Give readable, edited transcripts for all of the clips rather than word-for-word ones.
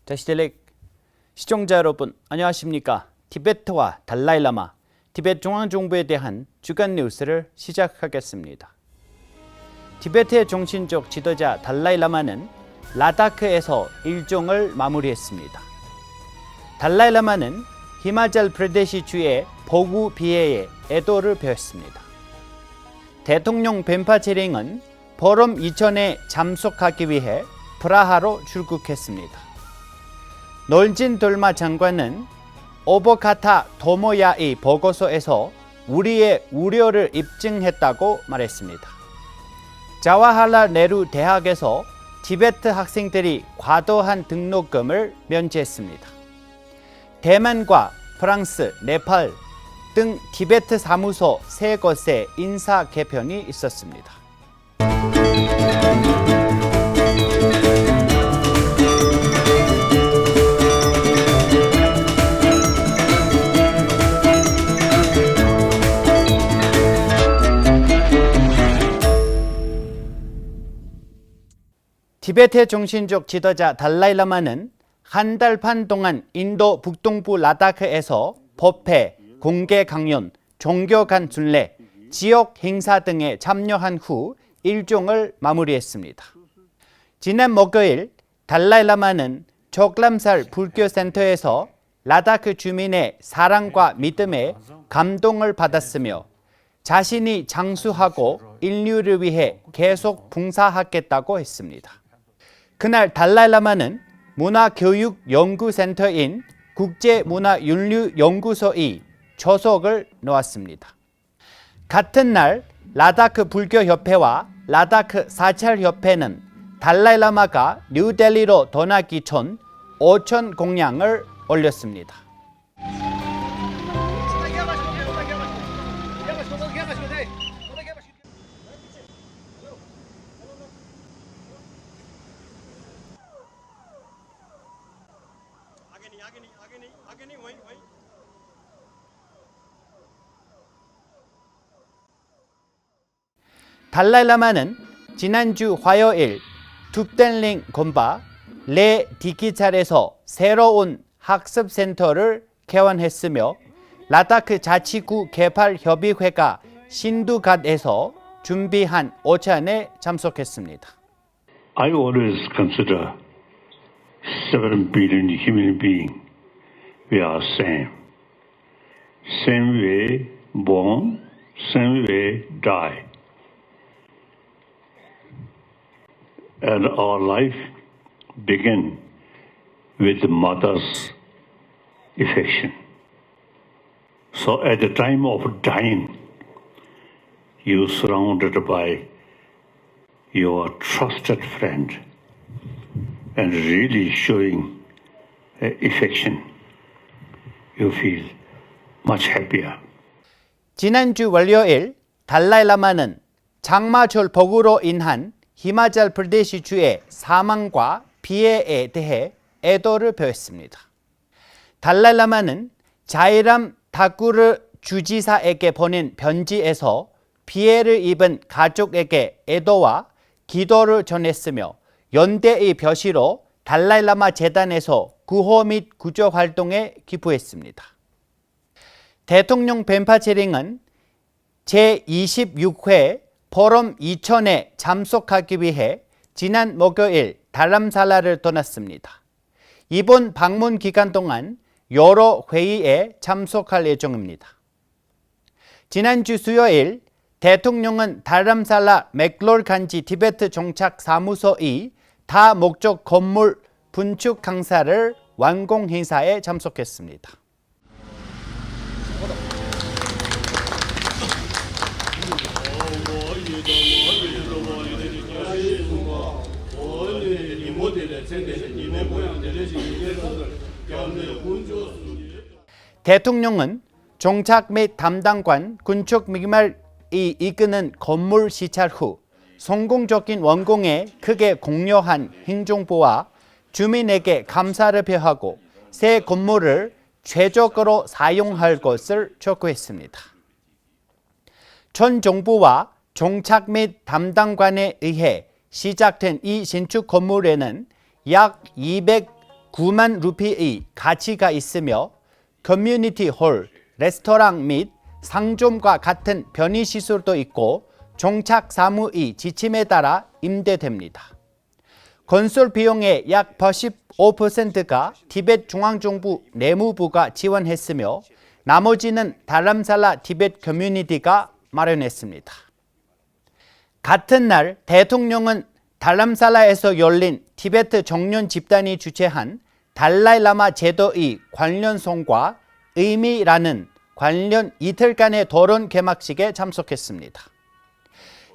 다시델렉 시청자 여러분 안녕하십니까? 티베트와 달라이라마, 티베트 중앙정부에 대한 주간 뉴스를 시작하겠습니다. 티베트의 정신적 지도자 달라이라마는 라다크에서 일정을 마무리했습니다. 달라이라마는 히마찰 프라데시주의 보구 비해에 애도를 표했습니다. 대통령 벤파체링은 포럼 이천에 참석하기 위해 프라하로 출국했습니다. 놀진 돌마 장관은 오버카타 도모야의 보고서에서 우리의 우려를 입증했다고 말했습니다. 자와할랄 네루 대학에서 티베트 학생들이 과도한 등록금을 면제했습니다. 대만과 프랑스, 네팔 등 티베트 사무소 3곳의 인사 개편이 있었습니다. 티베트의 정신적 지도자 달라이라마는 한 달 반 동안 인도 북동부 라다크에서 법회, 공개 강연, 종교 간 순례, 지역 행사 등에 참여한 후 일정을 마무리했습니다. 지난 목요일 달라이라마는 족람살 불교센터에서 라다크 주민의 사랑과 믿음에 감동을 받았으며 자신이 장수하고 인류를 위해 계속 봉사하겠다고 했습니다. 그날 달라이라마는 문화교육연구센터인 국제문화윤류연구소의 초석을 놓았습니다. 같은 날 라다크 불교협회와 라다크 사찰협회는 달라이라마가 뉴델리로 떠나기 전 오천 공양을 올렸습니다. 달라이라마는 지난주 화요일 툭델링 곤바 레 디키찰에서 새로운 학습센터를 개원했으며 라다크 자치구 개발협의회가 신두갓에서 준비한 오찬에 참석했습니다. I always consider 7 billion human beings, we are same. Same way born, same way die. And our life begin with mother's affection. So at the time of dying, you surrounded by your trusted friend and really showing affection, you feel much happier. 지난주 월요일 달라이라마는 장마철 폭우로 인한 히마찰 프라데시주의 사망과 피해에 대해 애도를 표했습니다. 달라이라마는 자이람 다쿠르 주지사에게 보낸 편지에서 피해를 입은 가족에게 애도와 기도를 전했으며 연대의 표시로 달라이라마 재단에서 구호 및 구조 활동에 기부했습니다. 대통령 벤파체링은 제26회 포럼 이천에 참석하기 위해 지난 목요일 다람살라를 떠났습니다. 이번 방문 기간 동안 여러 회의에 참석할 예정입니다. 지난주 수요일 대통령은 다람살라 맥롤 간지 티베트 정착 사무소의 다목적 건물 분축 강사를 완공 행사에 참석했습니다. 대통령은 정착 및 담당관 군축 미말이 이끄는 건물 시찰 후 성공적인 완공에 크게 공여한 행정부와 주민에게 감사를 표하고 새 건물을 최적으로 사용할 것을 촉구했습니다. 전 정부와 정착 및 담당관에 의해 시작된 이 신축 건물에는 약 9만 루피의 가치가 있으며 커뮤니티 홀, 레스토랑 및 상점과 같은 편의시설도 있고 종착 사무의 지침에 따라 임대됩니다. 건설 비용의 약 85%가 티벳 중앙정부 내무부가 지원했으며 나머지는 다람살라 티벳 커뮤니티가 마련했습니다. 같은 날 대통령은 다람살라에서 열린 티베트 정년 집단이 주최한 달라이라마 제도의 관련성과 의미라는 관련 이틀간의 토론 개막식에 참석했습니다.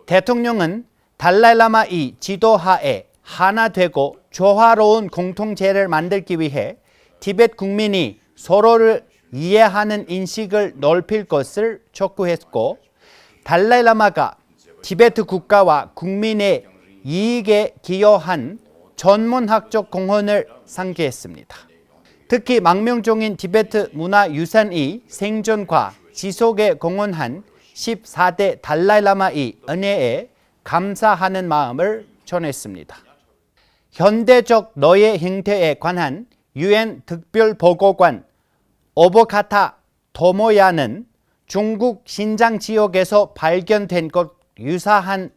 대통령은 달라이라마의 지도하에 하나 되고 조화로운 공통체를 만들기 위해 티베트 국민이 서로를 이해하는 인식을 넓힐 것을 촉구했고 달라이라마가 티베트 국가와 국민의 이익에 기여한 전문학적 공헌을 상기했습니다. 특히 망명종인 티베트 문화유산의 생존과 지속에 공헌한 14대 달라이라마의 은혜에 감사하는 마음을 전했습니다. 현대적 노예 행태에 관한 유엔 특별보고관 오보카타 토모야는 중국 신장 지역에서 발견된 것 유사한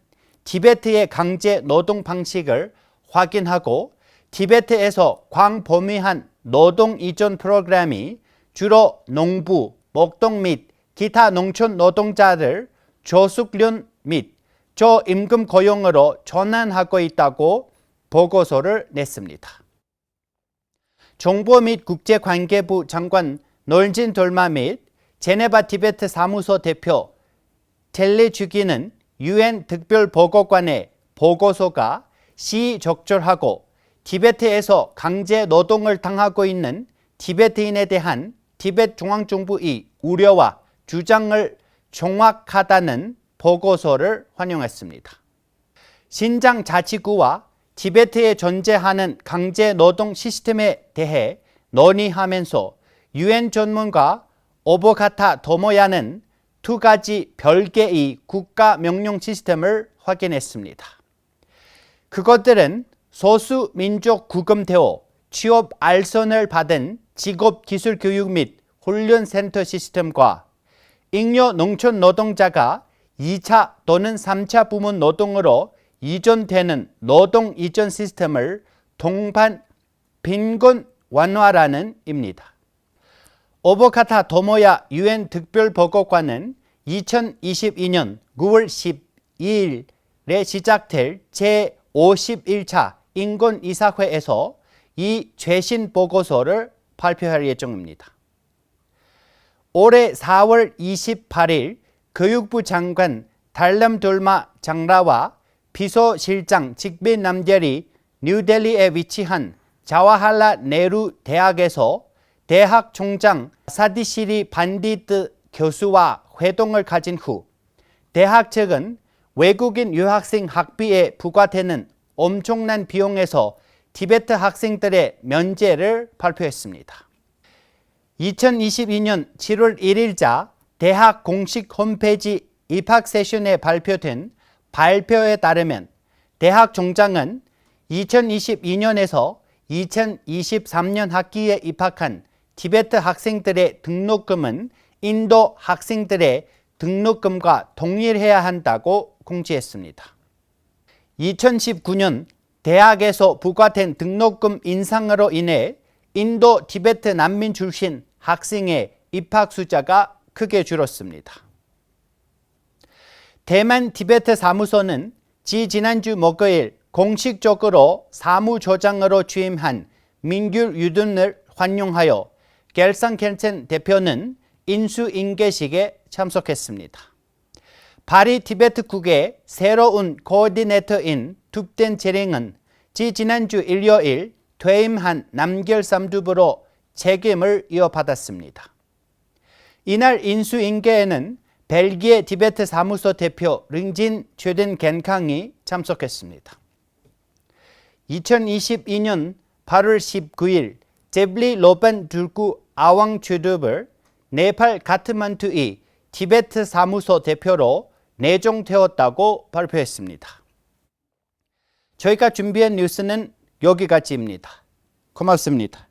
티베트의 강제 노동 방식을 확인하고 티베트에서 광범위한 노동 이전 프로그램이 주로 농부, 목동 및 기타 농촌 노동자를 저숙련 및 저임금 고용으로 전환하고 있다고 보고서를 냈습니다. 정보 및 국제관계부 장관 놀진 돌마 및 제네바 티베트 사무소 대표 텔레주기는 유엔 특별보고관의 보고서가 시적절하고 티베트에서 강제 노동을 당하고 있는 티베트인에 대한 티베트 중앙정부의 우려와 주장을 정확하다는 보고서를 환영했습니다. 신장 자치구와 티베트에 존재하는 강제 노동 시스템에 대해 논의하면서 유엔 전문가 오보카타 토모야는 두 가지 별개의 국가 명령 시스템을 확인했습니다. 그것들은 소수 민족 구금되어 취업 알선을 받은 직업 기술 교육 및 훈련 센터 시스템과 잉여 농촌 노동자가 2차 또는 3차 부문 노동으로 이전되는 노동 이전 시스템을 동반 빈곤 완화라는 입니다. 오보카타 토모야 유엔 특별보고관은 2022년 9월 12일에 시작될 제51차 인권이사회에서 이 최신 보고서를 발표할 예정입니다. 올해 4월 28일 교육부 장관 달람돌마 장라와 비서실장 직빈 남델이 뉴델리에 위치한 자와할라 네루 대학에서 대학 총장 사디시리 반디트 교수와 회동을 가진 후 대학 측은 외국인 유학생 학비에 부과되는 엄청난 비용에서 티베트 학생들의 면제를 발표했습니다. 2022년 7월 1일자 대학 공식 홈페이지 입학 세션에 발표된 발표에 따르면 대학 총장은 2022년에서 2023년 학기에 입학한 티베트 학생들의 등록금은 인도 학생들의 등록금과 동일해야 한다고 공지했습니다. 2019년 대학에서 부과된 등록금 인상으로 인해 인도 티베트 난민 출신 학생의 입학 숫자가 크게 줄었습니다. 대만 티베트 사무소는 지난주 목요일 공식적으로 사무조장으로 취임한 민귤 유든을 환영하여 겔상켄첸 대표는 인수인계식에 참석했습니다. 파리 티베트국의 새로운 코디네이터인 둡덴 제링은 지난주 일요일 퇴임한 남겔 삼두부로 책임을 이어받았습니다. 이날 인수인계에는 벨기에 티베트 사무소 대표 링진 최든 겐캉이 참석했습니다. 2022년 8월 19일 제블리 로반 둘구 아왕 최두블 네팔 카트만두의 티베트 사무소 대표로 내정되었다고 발표했습니다. 저희가 준비한 뉴스는 여기까지입니다. 고맙습니다.